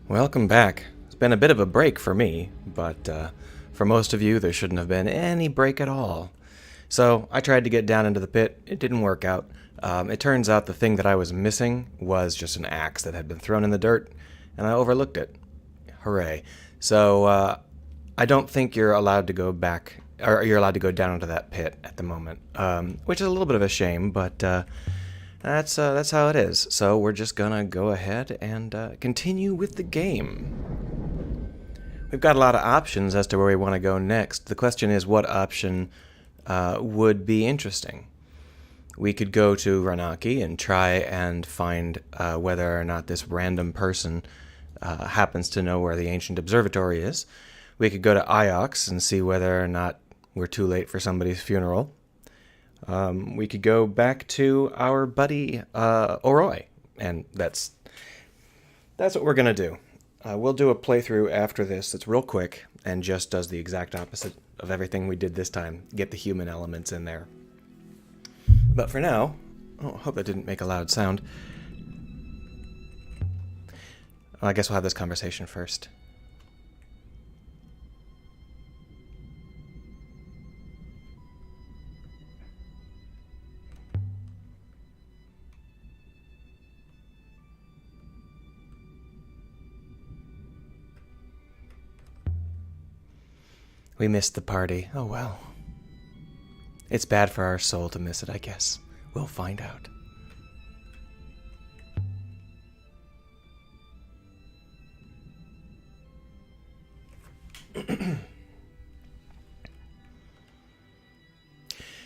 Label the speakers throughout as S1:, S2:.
S1: Welcome back. It's been a bit of a break for me, but for most of you, there shouldn't have been any break at all. So I tried to get down into the pit. It didn't work out. It turns out the thing that I was missing was just an axe that had been thrown in the dirt, and I overlooked it. Hooray. So I don't think you're allowed to go back, or you're allowed to go down into that pit at the moment, which is a little bit of a shame, but that's how it is. So we're just gonna go ahead and continue with the game. We've got a lot of options as to where we want to go next. The question is, what option would be interesting? We could go to Ranaki and try and find whether or not this random person happens to know where the ancient observatory is. We could go to Iox and see whether or not we're too late for somebody's funeral. We could go back to our buddy Oroi, and that's what we're gonna do. We'll do a playthrough after this that's real quick and just does the exact opposite of everything we did this time. Get the human elements in there. But for now, I hope that didn't make a loud sound. I guess we'll have this conversation first. We missed the party. Oh well. It's bad for our soul to miss it, I guess. We'll find out.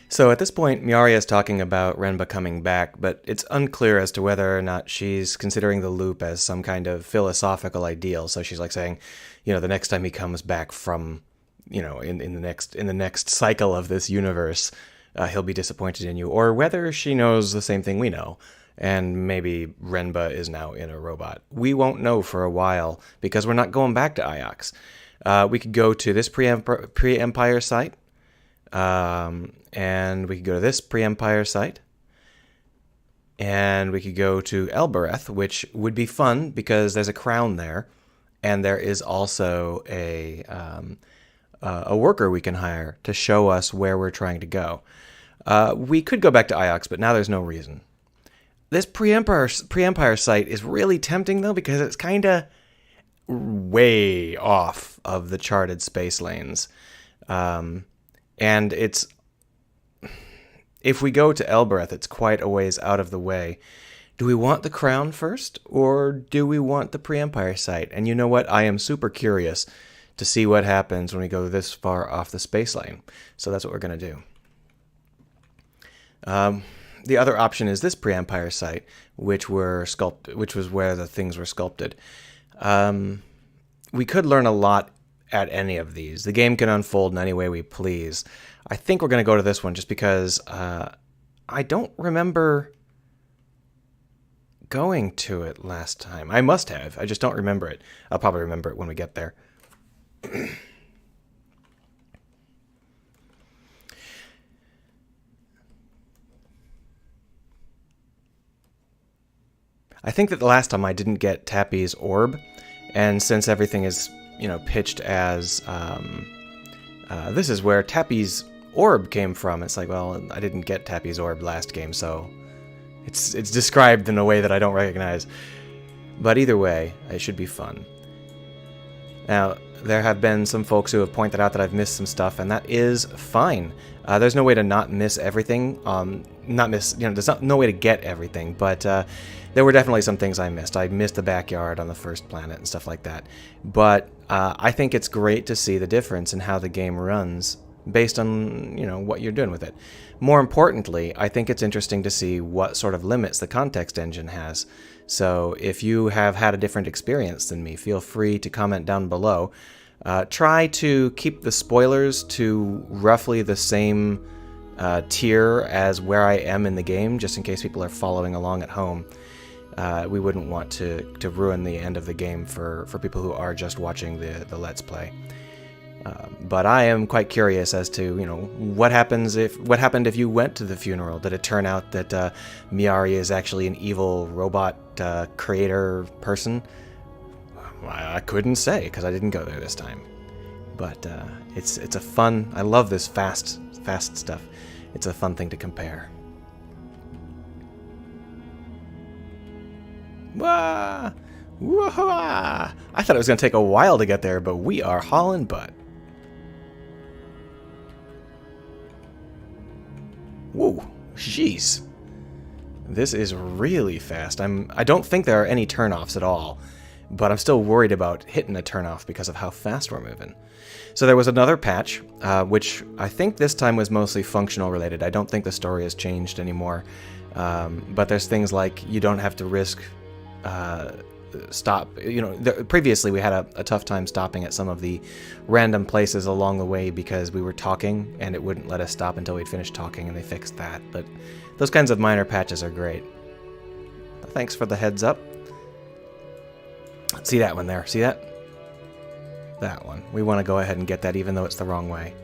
S1: So at this point, Miaria is talking about Renba coming back, but it's unclear as to whether or not she's considering the loop as some kind of philosophical ideal. So she's like saying, the next time he comes back from, in the next cycle of this universe, he'll be disappointed in you, or whether she knows the same thing we know, and maybe Renba is now in a robot. We won't know for a while because we're not going back to Iox. We could go to this pre-Empire site. And we could go to this pre-Empire site. And we could go to Elboreth, which would be fun because there's a crown there. And there is also a worker we can hire to show us where we're trying to go. We could go back to Iox, but now there's no reason. This pre-Empire site is really tempting, though, because it's kind of way off of the charted space lanes. And if we go to Elboreth, it's quite a ways out of the way. Do we want the crown first, or do we want the pre-Empire site? And you know what? I am super curious to see what happens when we go this far off the space lane. So that's what we're going to do. The other option is this pre-Empire site, which was where the things were sculpted. We could learn a lot at any of these. The game can unfold in any way we please. I think we're going to go to this one just because I don't remember going to it last time. I must have. I just don't remember it. I'll probably remember it when we get there. I think that the last time I didn't get Tappy's orb, and since everything is pitched as this is where Tappy's orb came from. It's like, well, I didn't get Tappy's orb last game, so it's described in a way that I don't recognize. But either way, it should be fun. Now, there have been some folks who have pointed out that I've missed some stuff, and that is fine. There's no way to not miss everything. There's no way to get everything, but there were definitely some things I missed. I missed the backyard on the first planet and stuff like that. But I think it's great to see the difference in how the game runs based on, what you're doing with it. More importantly, I think it's interesting to see what sort of limits the context engine has. So if you have had a different experience than me, feel free to comment down below. Try to keep the spoilers to roughly the same tier as where I am in the game, just in case people are following along at home. We wouldn't want to ruin the end of the game for people who are just watching the Let's Play. But I am quite curious as to, what happened if you went to the funeral? Did it turn out that Miari is actually an evil robot creator person? I couldn't say because I didn't go there this time. But it's a fun. I love this fast stuff. It's a fun thing to compare. Wah! Wah! I thought it was going to take a while to get there, but we are hauling butt. Whoa, jeez. This is really fast. I don't think there are any turnoffs at all, but I'm still worried about hitting a turnoff because of how fast we're moving. So there was another patch, which I think this time was mostly functional related. I don't think the story has changed anymore, but there's things like you don't have to risk stop. Previously we had a tough time stopping at some of the random places along the way because we were talking and it wouldn't let us stop until we'd finished talking, and they fixed that. But those kinds of minor patches are great. Thanks for the heads up. See that one there? See that? That one. We want to go ahead and get that even though it's the wrong way.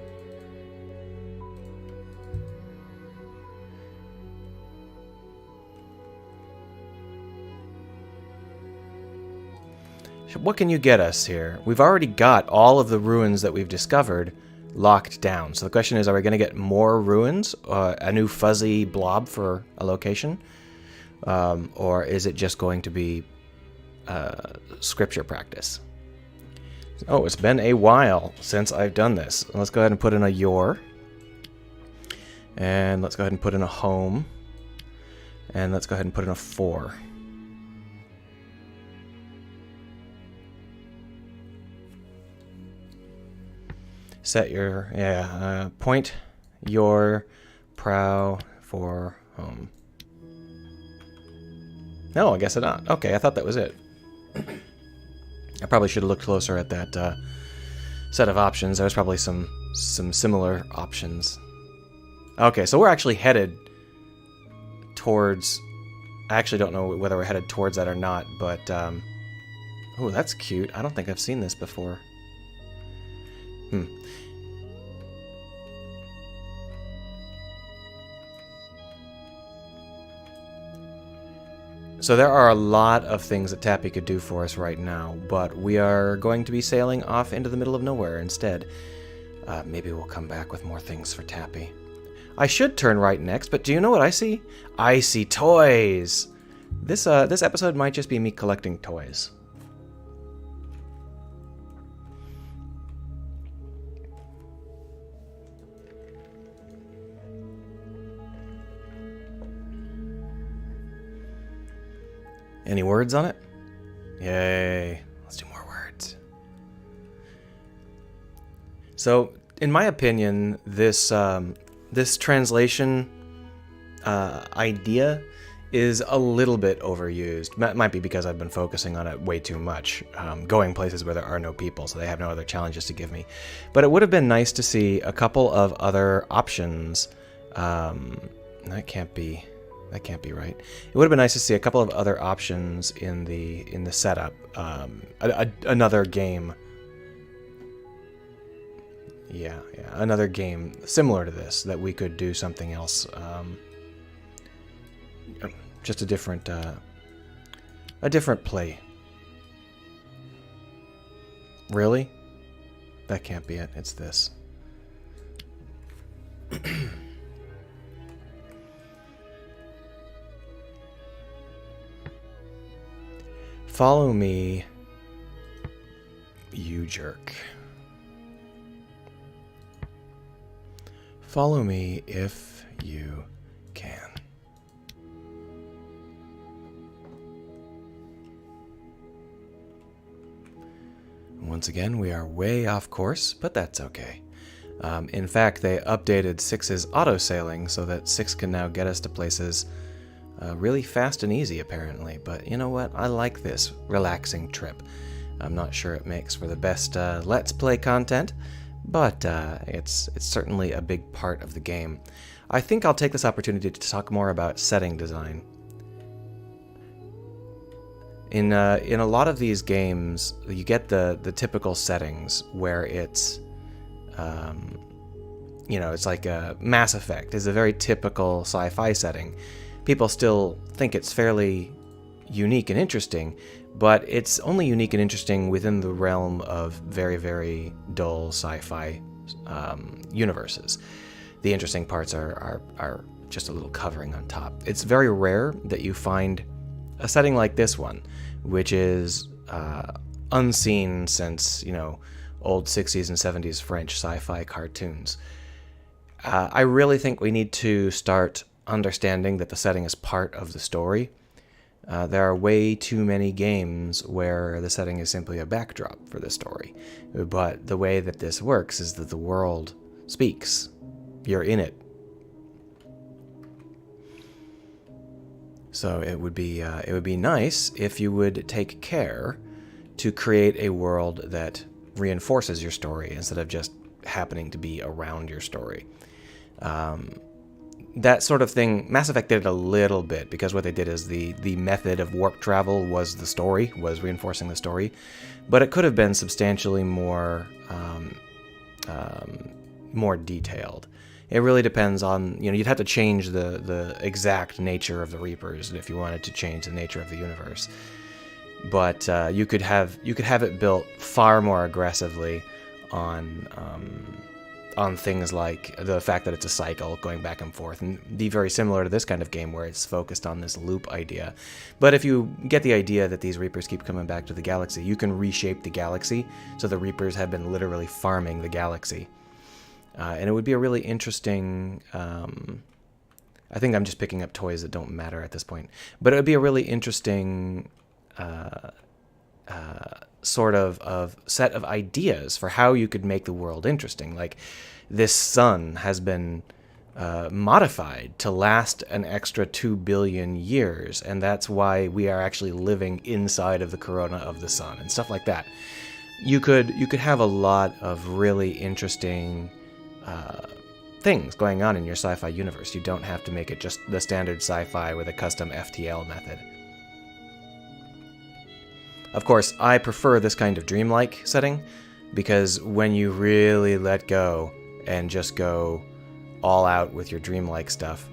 S1: What can you get us here? We've already got all of the ruins that we've discovered locked down. So the question is, are we going to get more ruins? A new fuzzy blob for a location? Or is it just going to be scripture practice? Oh, it's been a while since I've done this. Let's go ahead and put in a your. And let's go ahead and put in a home. And let's go ahead and put in a 4. Set your, point your prow for home. No, I guess not. Okay, I thought that was it. I probably should have looked closer at that set of options. There was probably some similar options. Okay, so we're actually headed towards... I actually don't know whether we're headed towards that or not, but... oh, that's cute. I don't think I've seen this before. So there are a lot of things that Tappy could do for us right now, but we are going to be sailing off into the middle of nowhere instead. Maybe we'll come back with more things for Tappy. I should turn right next, but do you know what I see? I see toys! This episode might just be me collecting toys. Any words on it? Yay. Let's do more words. So, in my opinion, this translation idea is a little bit overused. Might be because I've been focusing on it way too much, going places where there are no people, so they have no other challenges to give me. But it would have been nice to see a couple of other options. That can't be right. It would have been nice to see a couple of other options in the setup. Another game. Yeah, another game similar to this that we could do something else. Just a different play. Really? That can't be it. It's this. Follow me, you jerk. Follow me if you can. Once again, we are way off course, but that's okay. In fact, they updated 6's auto-sailing so that 6 can now get us to places really fast and easy, apparently. But you know what? I like this relaxing trip. I'm not sure it makes for the best Let's Play content, but it's certainly a big part of the game. I think I'll take this opportunity to talk more about setting design. In a lot of these games, you get the typical settings where it's it's like a Mass Effect is a very typical sci-fi setting. People still think it's fairly unique and interesting, but it's only unique and interesting within the realm of very, very dull sci-fi universes. The interesting parts are just a little covering on top. It's very rare that you find a setting like this one, which is unseen since, old 60s and 70s French sci-fi cartoons. I really think we need to start understanding that the setting is part of the story. There are way too many games where the setting is simply a backdrop for the story. But the way that this works is that the world speaks. You're in it. So it would be nice if you would take care to create a world that reinforces your story instead of just happening to be around your story. That sort of thing, Mass Effect did it a little bit, because what they did is the method of warp travel was the story, was reinforcing the story, but it could have been substantially more detailed. It really depends on, you'd have to change the exact nature of the Reapers if you wanted to change the nature of the universe. But you could have it built far more aggressively on things like the fact that it's a cycle going back and forth, and be very similar to this kind of game where it's focused on this loop idea. But if you get the idea that these Reapers keep coming back to the galaxy, you can reshape the galaxy so the Reapers have been literally farming the galaxy. And it would be a really interesting... I think I'm just picking up toys that don't matter at this point. But it would be a really interesting sort of set of ideas for how you could make the world interesting. Like, this sun has been modified to last an extra 2 billion years, and that's why we are actually living inside of the corona of the sun, and stuff like that. You could have a lot of really interesting things going on in your sci-fi universe. You don't have to make it just the standard sci-fi with a custom FTL method. Of course, I prefer this kind of dreamlike setting, because when you really let go and just go all out with your dreamlike stuff,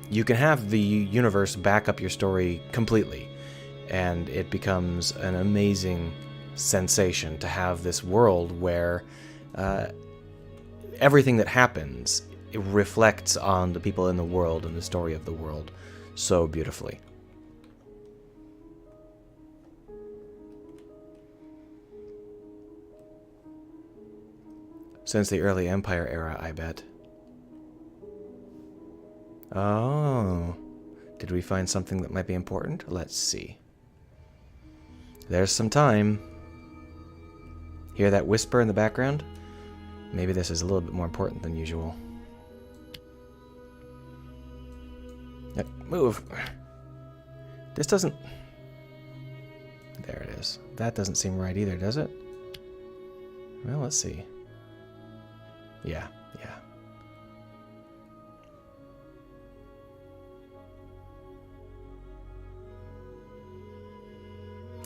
S1: you can have the universe back up your story completely, and it becomes an amazing sensation to have this world where everything that happens, it reflects on the people in the world and the story of the world so beautifully. Since the early Empire era, I bet. Oh, did we find something that might be important? Let's see. There's some time. Hear that whisper in the background? Maybe this is a little bit more important than usual. Yep, move. This doesn't... There it is. That doesn't seem right either, does it? Well, let's see. Yeah.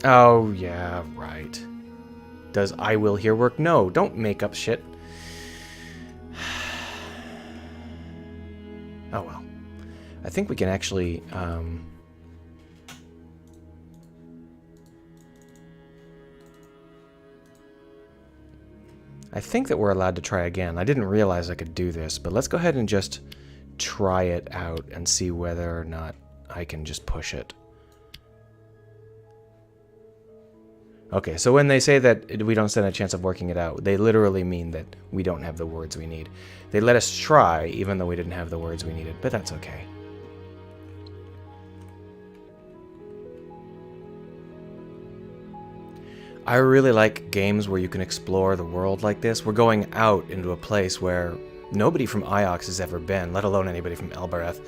S1: Oh, yeah, right. Does I will here work? No, don't make up shit. Oh, well. I think we can actually, I think that we're allowed to try again. I didn't realize I could do this, but let's go ahead and just try it out and see whether or not I can just push it. Okay, so when they say that we don't stand a chance of working it out, they literally mean that we don't have the words we need. They let us try, even though we didn't have the words we needed, but that's okay. I really like games where you can explore the world like this. We're going out into a place where nobody from Iox has ever been, let alone anybody from Elboreth.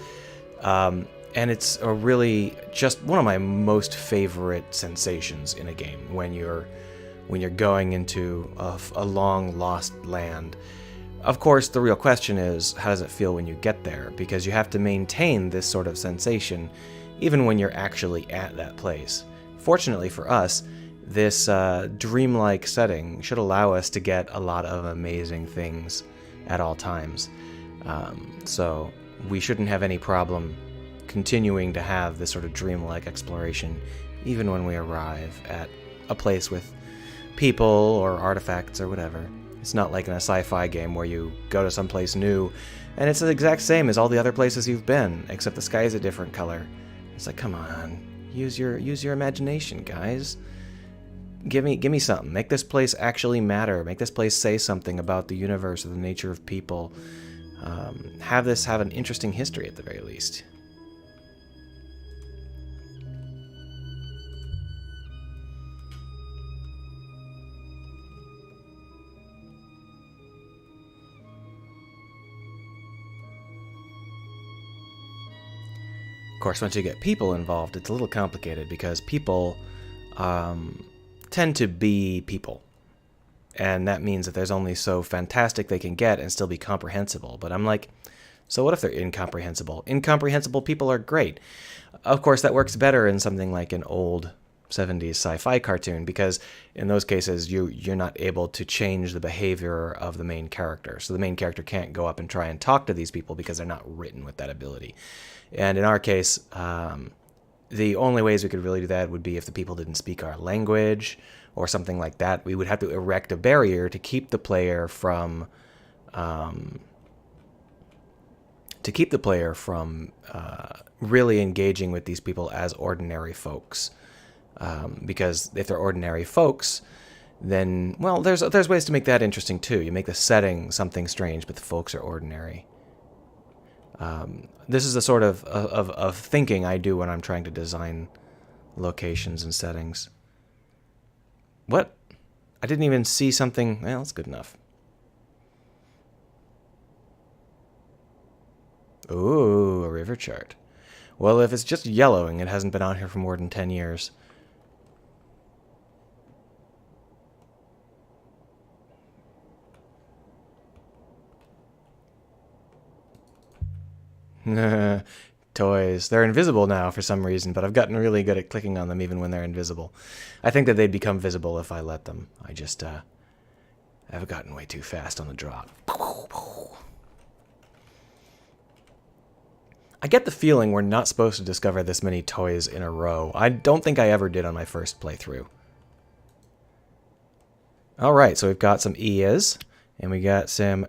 S1: And it's a really just one of my most favorite sensations in a game when you're going into a long lost land. Of course, the real question is, how does it feel when you get there? Because you have to maintain this sort of sensation even when you're actually at that place. Fortunately for us, this dreamlike setting should allow us to get a lot of amazing things at all times. So we shouldn't have any problem continuing to have this sort of dreamlike exploration, even when we arrive at a place with people or artifacts or whatever. It's not like in a sci-fi game where you go to some place new and it's the exact same as all the other places you've been, except the sky is a different color. It's like, come on, use your imagination, guys. Give me something. Make this place actually matter. Make this place say something about the universe or the nature of people. Have this have an interesting history at the very least. Of course, once you get people involved, it's a little complicated because people tend to be people. And that means that there's only so fantastic they can get and still be comprehensible. But I'm like, so what if they're incomprehensible? Incomprehensible people are great. Of course, that works better in something like an old 70s sci-fi cartoon, because in those cases, you're not able to change the behavior of the main character. So the main character can't go up and try and talk to these people because they're not written with that ability. And in our case, the only ways we could really do that would be if the people didn't speak our language or something like that. We would have to erect a barrier to keep the player from really engaging with these people as ordinary folks. Because if they're ordinary folks, then, well, there's ways to make that interesting too. You make the setting something strange, but the folks are ordinary. This is the sort of thinking I do when I'm trying to design locations and settings. What? I didn't even see something. Well, that's good enough. Ooh, a river chart. Well, if it's just yellowing, it hasn't been out here for more than 10 years. Toys. They're invisible now for some reason, but I've gotten really good at clicking on them even when they're invisible. I think that they'd become visible if I let them. I just, I've gotten way too fast on the drop. I get the feeling we're not supposed to discover this many toys in a row. I don't think I ever did on my first playthrough. Alright, so we've got some Ias, and we got some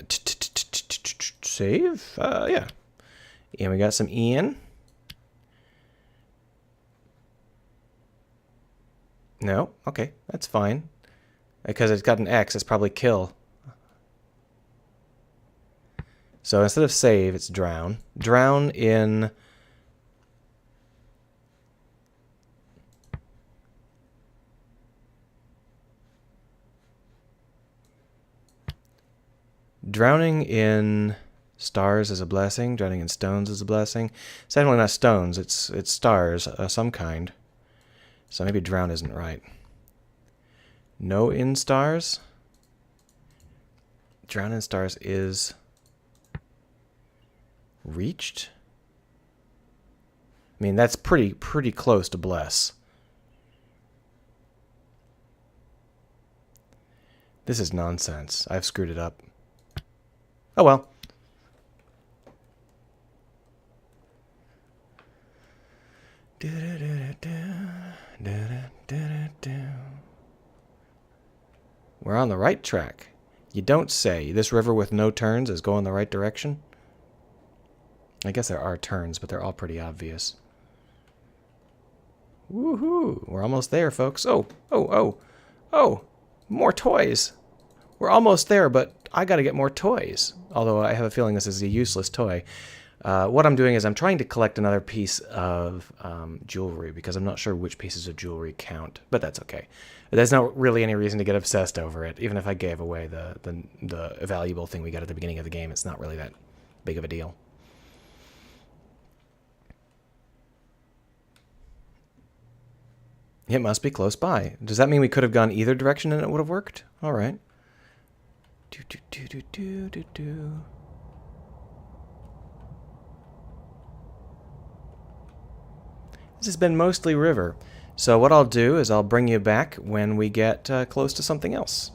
S1: save? Yeah. And we got some Ian. No? Okay, that's fine. Because it's got an X, it's probably kill. So instead of save, it's drown. Drown in... Drowning in stars is a blessing. Drowning in stones is a blessing. It's definitely not stones. It's stars of some kind. So maybe drown isn't right. No in stars. Drown in stars is reached. I mean, that's pretty close to bless. This is nonsense. I've screwed it up. Oh well. We're on the right track. You don't say. This river with no turns is going the right direction? I guess there are turns, but they're all pretty obvious. Woohoo! We're almost there, folks. Oh! More toys! We're almost there, but I gotta get more toys. Although I have a feeling this is a useless toy. What I'm doing is I'm trying to collect another piece of jewelry, because I'm not sure which pieces of jewelry count, but that's okay. There's not really any reason to get obsessed over it. Even if I gave away the valuable thing we got at the beginning of the game, it's not really that big of a deal. It must be close by. Does that mean we could have gone either direction and it would have worked? All right. This has been mostly river. So what I'll do is I'll bring you back when we get close to something else.